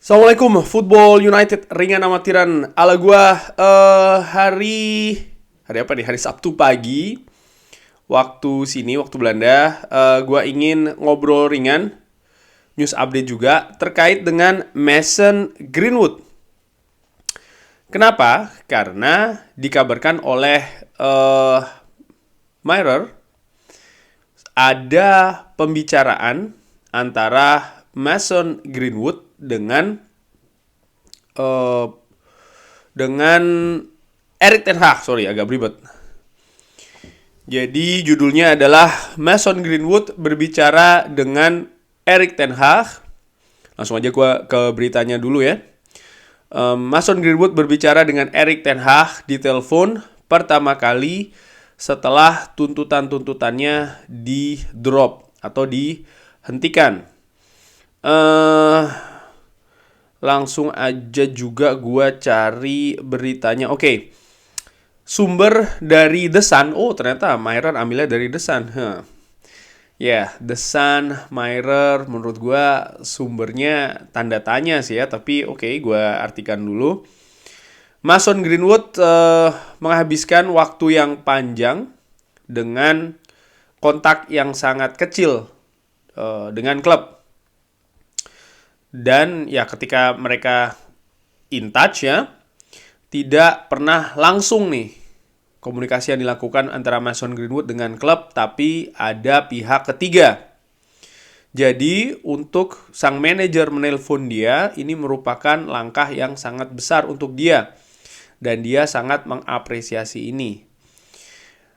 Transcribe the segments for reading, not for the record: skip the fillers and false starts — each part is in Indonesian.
Assalamualaikum, Football United ringan amatiran ala gua hari apa nih? Hari Sabtu pagi waktu sini, waktu Belanda. Gua ingin ngobrol ringan, news update juga terkait dengan Mason Greenwood. Kenapa? Karena dikabarkan oleh Mirror ada pembicaraan antara Mason Greenwood eh, dengan Erik ten Hag. Sorry, agak ribet. Jadi judulnya adalah Mason Greenwood berbicara dengan Erik ten Hag. Langsung aja gua ke beritanya dulu ya. Mason Greenwood berbicara dengan Erik ten Hag di telepon pertama kali setelah tuntutan-tuntutannya di drop atau dihentikan. Langsung aja juga gua cari beritanya. Oke. Sumber dari The Sun. Oh, ternyata Mirror ambilnya dari The Sun. The Sun, Mirror, menurut gua sumbernya tanda tanya sih ya. Tapi oke, gua artikan dulu. Mason Greenwood menghabiskan waktu yang panjang dengan kontak yang sangat kecil dengan klub. Dan ya ketika mereka in touch ya, tidak pernah langsung nih komunikasi yang dilakukan antara Mason Greenwood dengan klub, tapi ada pihak ketiga. Jadi untuk sang manajer menelpon dia, ini merupakan langkah yang sangat besar untuk dia. Dan dia sangat mengapresiasi ini.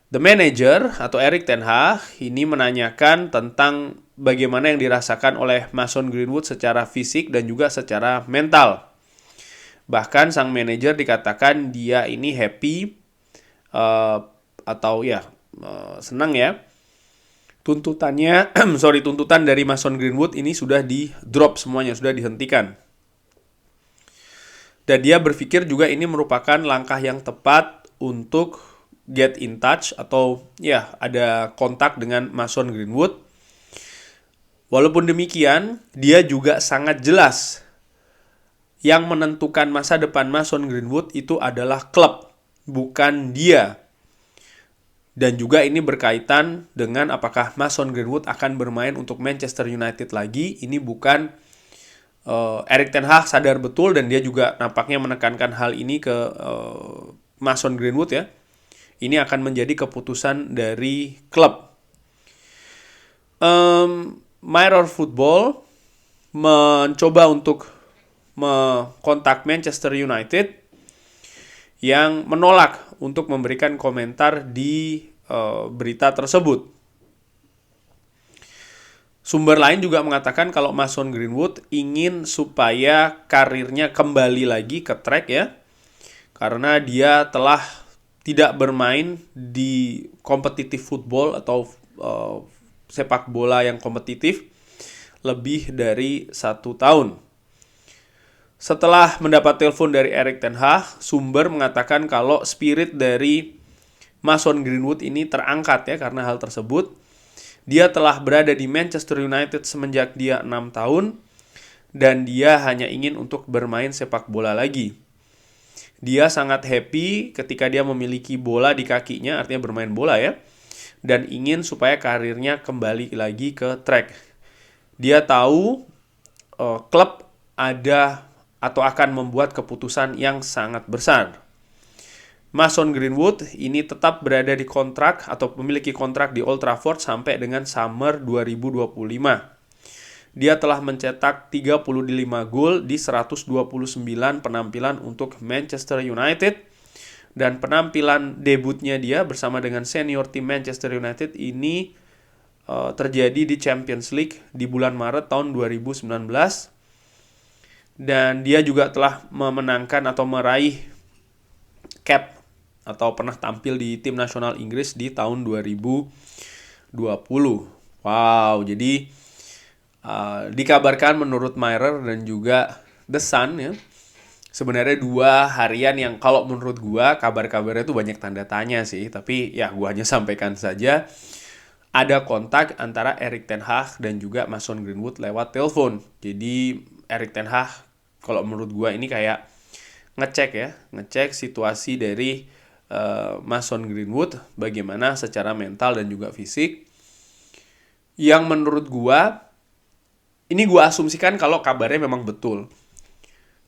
The manager atau Erik ten Hag ini menanyakan tentang bagaimana yang dirasakan oleh Mason Greenwood secara fisik dan juga secara mental. Bahkan sang manajer dikatakan dia ini happy senang ya. Tuntutan dari Mason Greenwood ini sudah di drop semuanya, sudah dihentikan. Dan dia berpikir juga ini merupakan langkah yang tepat untuk get in touch atau ada kontak dengan Mason Greenwood. Walaupun demikian, dia juga sangat jelas yang menentukan masa depan Mason Greenwood itu adalah klub, bukan dia. Dan juga ini berkaitan dengan apakah Mason Greenwood akan bermain untuk Manchester United lagi. Ini bukan Erik ten Hag sadar betul dan dia juga nampaknya menekankan hal ini ke Mason Greenwood ya. Ini akan menjadi keputusan dari klub. Mirror Football mencoba untuk mengontak Manchester United yang menolak untuk memberikan komentar di berita tersebut. Sumber lain juga mengatakan kalau Mason Greenwood ingin supaya karirnya kembali lagi ke track ya. Karena dia telah tidak bermain di kompetitif football atau sepak bola yang kompetitif lebih dari 1 tahun. Setelah mendapat telepon dari Erik ten Hag, sumber mengatakan kalau spirit dari Mason Greenwood ini terangkat ya karena hal tersebut. Dia telah berada di Manchester United semenjak dia 6 tahun dan dia hanya ingin untuk bermain sepak bola lagi. Dia sangat happy ketika dia memiliki bola di kakinya, artinya bermain bola ya, dan ingin supaya karirnya kembali lagi ke track. Dia tahu klub ada atau akan membuat keputusan yang sangat besar. Mason Greenwood ini tetap berada di kontrak atau memiliki kontrak di Old Trafford sampai dengan summer 2025. Dia telah mencetak 35 gol di 129 penampilan untuk Manchester United. Dan penampilan debutnya dia bersama dengan senior tim Manchester United ini terjadi di Champions League di bulan Maret tahun 2019. Dan dia juga telah memenangkan atau meraih cap atau pernah tampil di tim nasional Inggris di tahun 2020. Wow, jadi dikabarkan menurut Mirror dan juga The Sun ya, sebenarnya 2 harian yang kalau menurut gua kabar-kabarnya tuh banyak tanda tanya sih, tapi ya gua hanya sampaikan saja ada kontak antara Erik ten Hag dan juga Mason Greenwood lewat telepon. Jadi Erik ten Hag Kalau menurut gua ini kayak ngecek situasi dari Mason Greenwood bagaimana secara mental dan juga fisik. Yang menurut gua, ini gua asumsikan kalau kabarnya memang betul.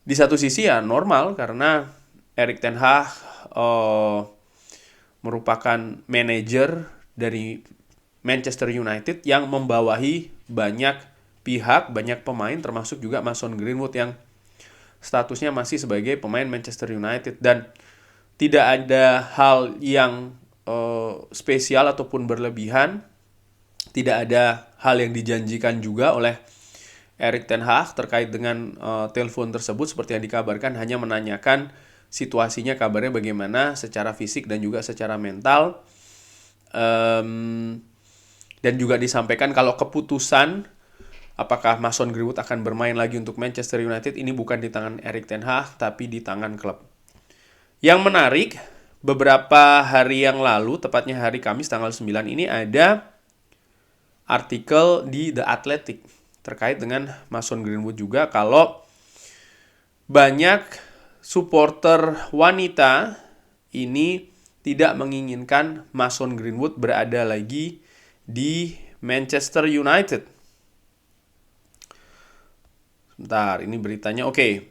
Di satu sisi ya normal karena Erik ten Hag merupakan manajer dari Manchester United yang membawahi banyak pihak, banyak pemain termasuk juga Mason Greenwood yang statusnya masih sebagai pemain Manchester United, dan tidak ada hal yang spesial ataupun berlebihan. Tidak ada hal yang dijanjikan juga oleh Erik ten Hag terkait dengan telepon tersebut, seperti yang dikabarkan hanya menanyakan situasinya, kabarnya bagaimana secara fisik dan juga secara mental. Dan juga disampaikan kalau keputusan apakah Mason Greenwood akan bermain lagi untuk Manchester United ini bukan di tangan Erik ten Hag tapi di tangan klub. Yang menarik, beberapa hari yang lalu, tepatnya hari Kamis tanggal 9 ini, ada artikel di The Athletic terkait dengan Mason Greenwood juga, kalau banyak supporter wanita ini tidak menginginkan Mason Greenwood berada lagi di Manchester United. Sebentar, ini beritanya. Oke.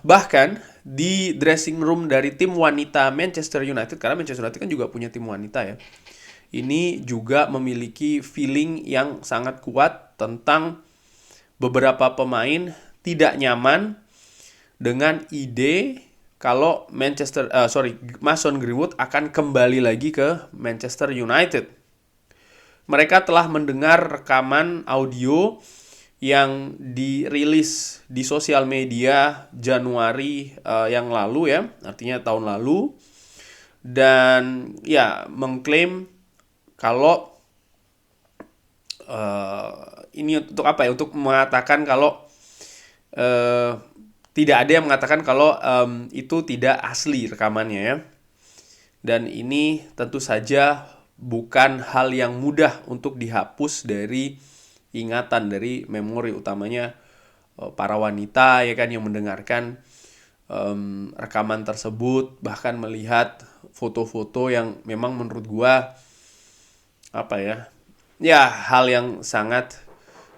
Bahkan di dressing room dari tim wanita Manchester United, karena Manchester United kan juga punya tim wanita ya, ini juga memiliki feeling yang sangat kuat tentang beberapa pemain tidak nyaman dengan ide kalau Mason Greenwood akan kembali lagi ke Manchester United. Mereka telah mendengar rekaman audio yang dirilis di sosial media Januari yang lalu ya, artinya tahun lalu, dan ya mengklaim kalau ini untuk apa ya? Untuk mengatakan kalau tidak ada yang mengatakan kalau itu tidak asli rekamannya ya. Dan ini tentu saja bukan hal yang mudah untuk dihapus dari ingatan, dari memori, utamanya para wanita ya kan yang mendengarkan rekaman tersebut, bahkan melihat foto-foto yang memang menurut gua apa ya hal yang sangat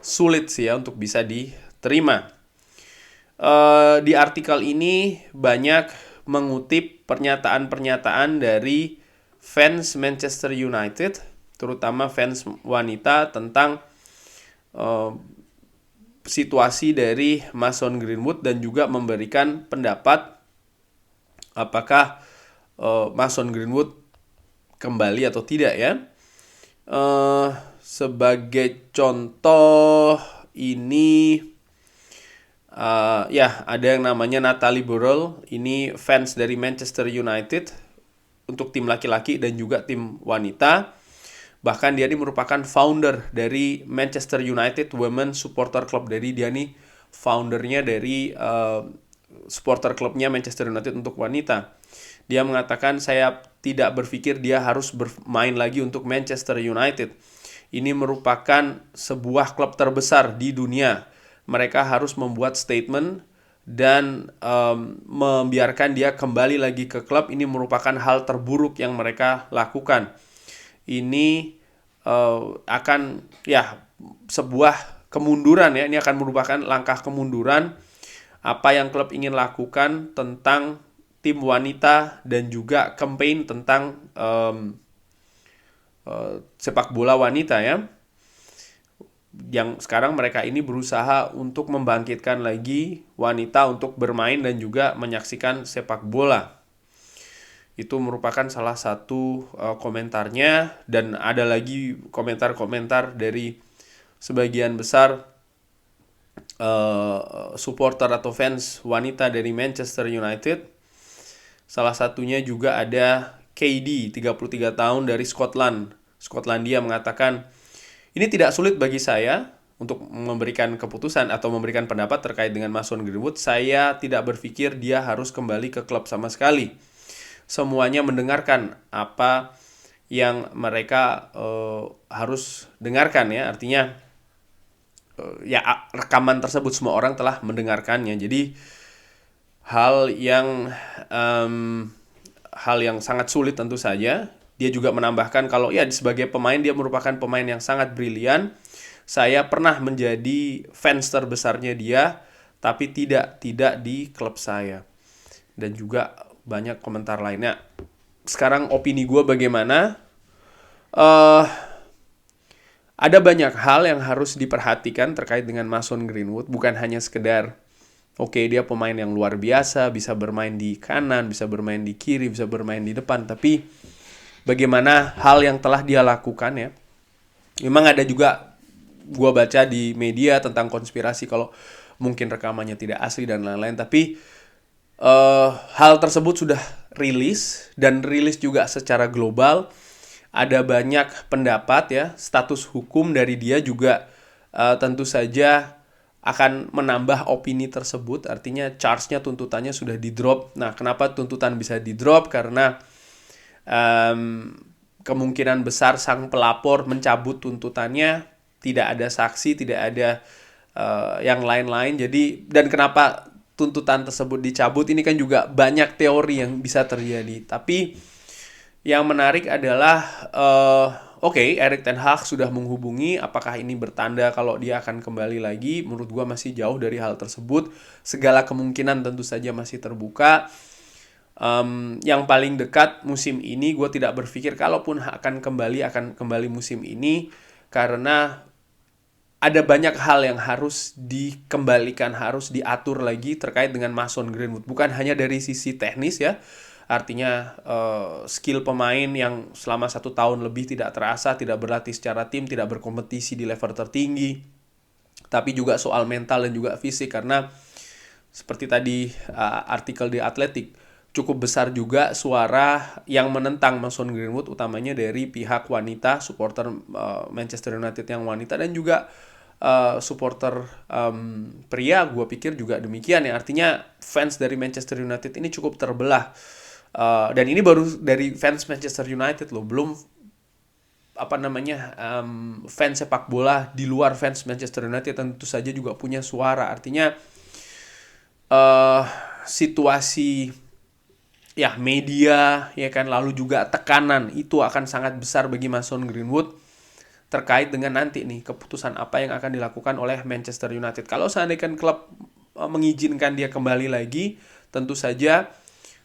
sulit sih ya untuk bisa diterima. Di artikel ini banyak mengutip pernyataan-pernyataan dari fans Manchester United, terutama fans wanita, tentang situasi dari Mason Greenwood dan juga memberikan pendapat apakah Mason Greenwood kembali atau tidak ya. Sebagai contoh ini ya ada yang namanya Natalie Burrell, ini fans dari Manchester United untuk tim laki-laki dan juga tim wanita. Bahkan dia ini merupakan founder dari Manchester United Women Supporter Club. Jadi dia ini foundernya dari supporter klubnya Manchester United untuk wanita. Dia mengatakan, saya tidak berpikir dia harus bermain lagi untuk Manchester United. Ini merupakan sebuah klub terbesar di dunia. Mereka harus membuat statement dan membiarkan dia kembali lagi ke klub. Ini merupakan hal terburuk yang mereka lakukan. Ini akan ya sebuah kemunduran ya. Ini akan merupakan langkah kemunduran apa yang klub ingin lakukan tentang tim wanita dan juga campaign tentang sepak bola wanita ya. Yang sekarang mereka ini berusaha untuk membangkitkan lagi wanita untuk bermain dan juga menyaksikan sepak bola. Itu merupakan salah satu komentarnya, dan ada lagi komentar-komentar dari sebagian besar supporter atau fans wanita dari Manchester United. Salah satunya juga ada KD, 33 tahun dari Skotlandia, mengatakan, ini tidak sulit bagi saya untuk memberikan keputusan atau memberikan pendapat terkait dengan Mason Greenwood. Saya tidak berpikir dia harus kembali ke klub sama sekali. Semuanya mendengarkan apa yang mereka harus dengarkan ya. Artinya rekaman tersebut semua orang telah mendengarkannya. Jadi hal yang em, hal yang sangat sulit tentu saja. Dia juga menambahkan kalau ya sebagai pemain dia merupakan pemain yang sangat brilian. Saya pernah menjadi fans terbesarnya dia, tapi tidak di klub saya. Dan juga banyak komentar lainnya. Sekarang opini gue bagaimana? eh Ada banyak hal yang harus diperhatikan terkait dengan Mason Greenwood, bukan hanya sekedar oke, dia pemain yang luar biasa, bisa bermain di kanan, bisa bermain di kiri, bisa bermain di depan, tapi bagaimana hal yang telah dia lakukan ya. Memang ada juga gua baca di media tentang konspirasi kalau mungkin rekamannya tidak asli dan lain-lain, tapi hal tersebut sudah rilis dan rilis juga secara global. Ada banyak pendapat ya, status hukum dari dia juga tentu saja akan menambah opini tersebut. Artinya charge-nya, tuntutannya sudah di-drop. Nah, kenapa tuntutan bisa di-drop? Karena kemungkinan besar sang pelapor mencabut tuntutannya, tidak ada saksi, tidak ada yang lain-lain. Jadi, dan kenapa tuntutan tersebut dicabut, ini kan juga banyak teori yang bisa terjadi. Tapi yang menarik adalah Erik ten Hag sudah menghubungi. Apakah ini bertanda kalau dia akan kembali lagi? Menurut gue masih jauh dari hal tersebut. Segala kemungkinan tentu saja masih terbuka. Yang paling dekat musim ini gue tidak berpikir kalaupun akan kembali musim ini, karena ada banyak hal yang harus dikembalikan, harus diatur lagi terkait dengan Mason Greenwood. Bukan hanya dari sisi teknis ya, artinya skill pemain yang selama 1 tahun lebih tidak terasa, tidak berlatih secara tim, tidak berkompetisi di level tertinggi, tapi juga soal mental dan juga fisik. Karena seperti tadi artikel di Athletic, cukup besar juga suara yang menentang Mason Greenwood, utamanya dari pihak wanita, supporter Manchester United yang wanita, dan juga supporter pria. Gue pikir juga demikian ya. Artinya fans dari Manchester United ini cukup terbelah. Dan ini baru dari fans Manchester United loh, belum fans sepak bola di luar fans Manchester United tentu saja juga punya suara. Artinya situasi ya media ya kan, lalu juga tekanan itu akan sangat besar bagi Mason Greenwood terkait dengan nanti nih keputusan apa yang akan dilakukan oleh Manchester United. Kalau seandainya klub mengizinkan dia kembali lagi, tentu saja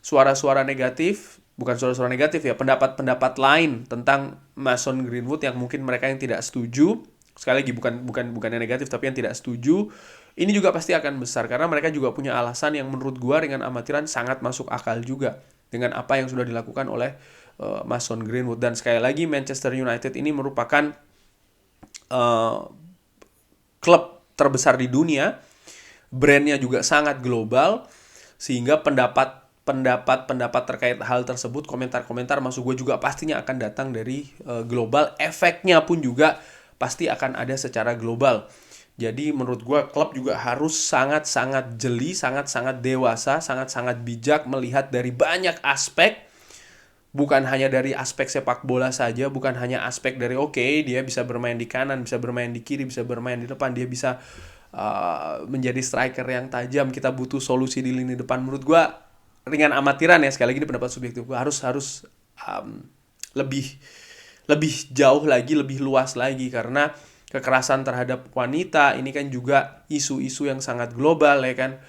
suara-suara negatif, bukan suara-suara negatif ya, pendapat-pendapat lain tentang Mason Greenwood yang mungkin mereka yang tidak setuju, sekali lagi bukan yang negatif tapi yang tidak setuju, ini juga pasti akan besar karena mereka juga punya alasan yang menurut gua dengan amatiran sangat masuk akal juga dengan apa yang sudah dilakukan oleh Mason Greenwood. Dan sekali lagi Manchester United ini merupakan klub terbesar di dunia, brandnya juga sangat global, sehingga pendapat terkait hal tersebut, komentar-komentar masuk gue juga pastinya akan datang dari global. Efeknya pun juga pasti akan ada secara global. Jadi menurut gue klub juga harus sangat-sangat jeli, sangat-sangat dewasa, sangat-sangat bijak melihat dari banyak aspek. Bukan hanya dari aspek sepak bola saja, bukan hanya aspek dari dia bisa bermain di kanan, bisa bermain di kiri, bisa bermain di depan, dia bisa menjadi striker yang tajam, kita butuh solusi di lini depan. Menurut gue ringan amatiran ya, sekali lagi ini pendapat subjektif gue, harus lebih jauh lagi, lebih luas lagi, karena kekerasan terhadap wanita ini kan juga isu-isu yang sangat global ya kan.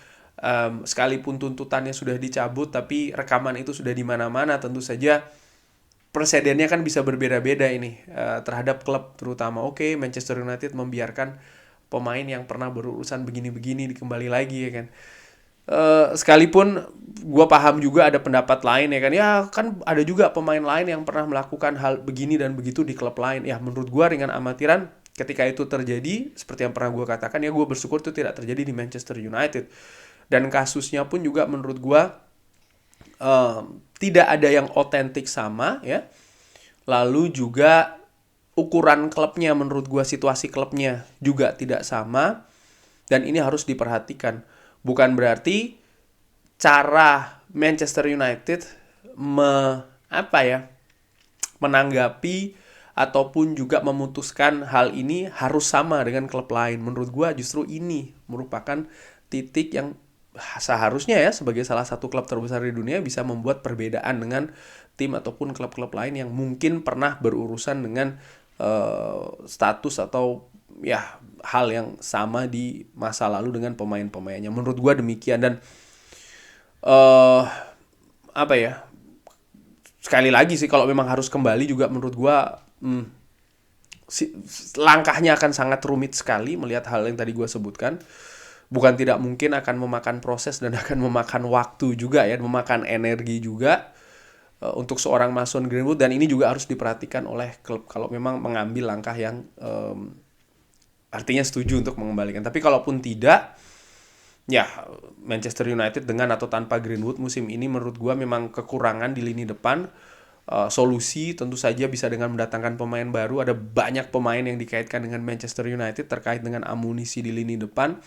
Sekalipun tuntutannya sudah dicabut, tapi rekaman itu sudah di mana-mana, tentu saja presidennya kan bisa berbeda-beda ini terhadap klub terutama. Manchester United membiarkan pemain yang pernah berurusan begini-begini kembali lagi ya kan. Sekalipun gue paham juga ada pendapat lain ya kan ada juga pemain lain yang pernah melakukan hal begini dan begitu di klub lain. Ya menurut gue ringan amatiran ketika itu terjadi, seperti yang pernah gue katakan ya, gue bersyukur itu tidak terjadi di Manchester United. Dan kasusnya pun juga menurut gue tidak ada yang otentik sama ya. Lalu juga ukuran klubnya menurut gue, situasi klubnya juga tidak sama. Dan ini harus diperhatikan. Bukan berarti cara Manchester United menanggapi ataupun juga memutuskan hal ini harus sama dengan klub lain. Menurut gue justru ini merupakan titik yang seharusnya ya sebagai salah satu klub terbesar di dunia bisa membuat perbedaan dengan tim ataupun klub-klub lain yang mungkin pernah berurusan dengan status atau ya hal yang sama di masa lalu dengan pemain-pemainnya. Menurut gue demikian. Dan apa ya, sekali lagi sih kalau memang harus kembali juga menurut gue langkahnya akan sangat rumit sekali melihat hal yang tadi gue sebutkan. Bukan tidak mungkin akan memakan proses dan akan memakan waktu juga ya, memakan energi juga untuk seorang Mason Greenwood. Dan ini juga harus diperhatikan oleh klub kalau memang mengambil langkah yang artinya setuju untuk mengembalikan. Tapi kalaupun tidak, ya Manchester United dengan atau tanpa Greenwood musim ini menurut gue memang kekurangan di lini depan. Solusi tentu saja bisa dengan mendatangkan pemain baru. Ada banyak pemain yang dikaitkan dengan Manchester United terkait dengan amunisi di lini depan.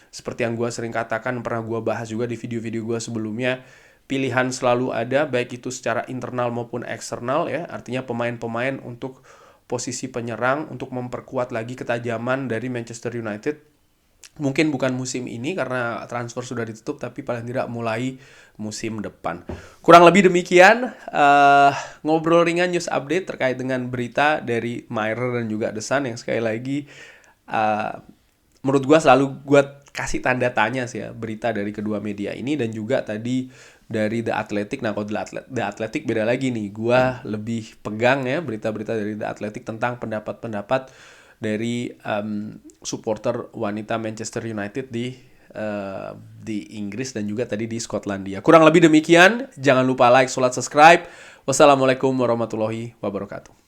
Seperti yang gue sering katakan, pernah gue bahas juga di video-video gue sebelumnya, pilihan selalu ada, baik itu secara internal maupun eksternal ya. Artinya pemain-pemain untuk posisi penyerang, untuk memperkuat lagi ketajaman dari Manchester United. Mungkin bukan musim ini karena transfer sudah ditutup, tapi paling tidak mulai musim depan. Kurang lebih demikian ngobrol ringan news update terkait dengan berita dari Mirror dan juga The Sun yang sekali lagi menurut gue selalu gue kasih tanda tanya sih ya berita dari kedua media ini, dan juga tadi dari The Athletic. Nah kalau The Athletic beda lagi nih, gue lebih pegang ya berita-berita dari The Athletic tentang pendapat-pendapat dari supporter wanita Manchester United di Inggris dan juga tadi di Skotlandia. Kurang lebih demikian, jangan lupa like, subscribe. Wassalamualaikum warahmatullahi wabarakatuh.